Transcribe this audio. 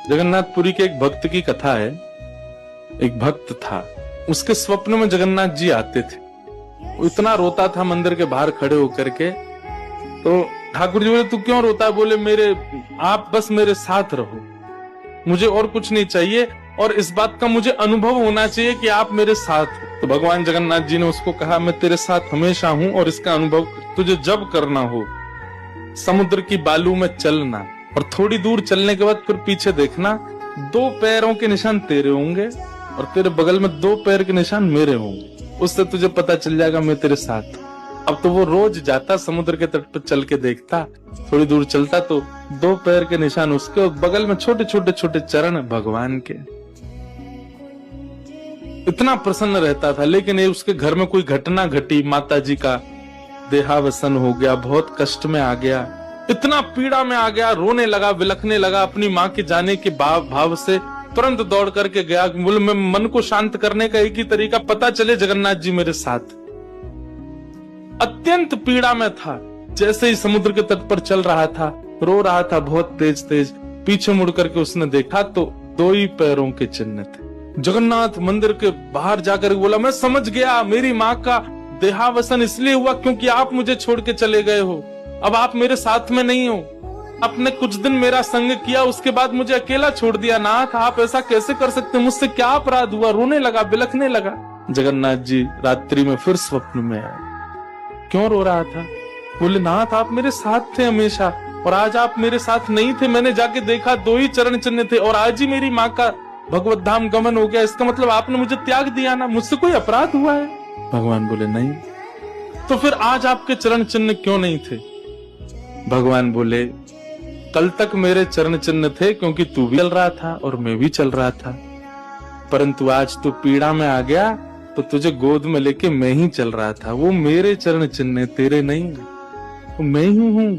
जगन्नाथपुरी के एक भक्त की कथा है। एक भक्त था, उसके स्वप्न में जगन्नाथ जी आते थे। वो इतना रोता था मंदिर के बाहर खड़े होकर के। तो ठाकुर जी बोले, तू क्यों रोता है? बोले, आप बस मेरे साथ रहो, मुझे और कुछ नहीं चाहिए, और इस बात का मुझे अनुभव होना चाहिए कि आप मेरे साथ हो। तो भगवान जगन्नाथ जी ने उसको कहा, मैं तेरे साथ हमेशा हूं, और इसका अनुभव तुझे जब करना हो समुद्र की बालू में चलना, और थोड़ी दूर चलने के बाद फिर पीछे देखना, 2 पैरों के निशान तेरे होंगे और तेरे बगल में 2 पैर के निशान मेरे होंगे। उससे तुझे पता चल जाएगा मैं तेरे साथ। अब तो वो रोज जाता, समुद्र के तट पर चल के देखता, थोड़ी दूर चलता तो 2 पैर के निशान उसके और बगल में छोटे छोटे छोटे चरण भगवान के। इतना प्रसन्न रहता था। लेकिन ये उसके घर में कोई घटना घटी, माता जी का देहावसन हो गया, बहुत कष्ट में आ गया, इतना पीड़ा में आ गया, रोने लगा, बिलखने लगा। अपनी माँ के जाने के भाव से तुरंत दौड़ करके गया। बोले, मैं मन को शांत करने का एक ही तरीका, पता चले जगन्नाथ जी मेरे साथ। अत्यंत पीड़ा में था। जैसे ही समुद्र के तट पर चल रहा था, रो रहा था बहुत तेज तेज। पीछे मुड़ करके उसने देखा तो 2 ही पैरों के चिन्ह थे। जगन्नाथ मंदिर के बाहर जाकर बोला, मैं समझ गया, मेरी माँ का देहावसन इसलिए हुआ क्योंकि आप मुझे छोड़ के चले गए हो। अब आप मेरे साथ में नहीं हो। आपने कुछ दिन मेरा संग किया, उसके बाद मुझे अकेला छोड़ दिया। नाथ, आप ऐसा कैसे कर सकते? मुझसे क्या अपराध हुआ? रोने लगा, बिलखने लगा। जगन्नाथ जी रात्रि में फिर स्वप्न में आए। क्यों रो रहा था? बोले, नाथ, आप मेरे साथ थे हमेशा, और आज आप मेरे साथ नहीं थे। मैंने जाके देखा 2 ही चरण चिन्ह थे, और आज ही मेरी माँ का भगवत धाम गमन हो गया। इसका मतलब आपने मुझे त्याग दिया ना? मुझसे कोई अपराध हुआ है? भगवान बोले, नहीं। तो फिर आज आपके चरण चिन्ह क्यों नहीं थे? भगवान बोले, कल तक मेरे चरण चिन्ह थे क्योंकि तू भी चल रहा था और मैं भी चल रहा था, परंतु आज तू पीड़ा में आ गया तो तुझे गोद में लेके मैं ही चल रहा था। वो मेरे चरण चिन्ह, तेरे नहीं, वो मैं ही हूं।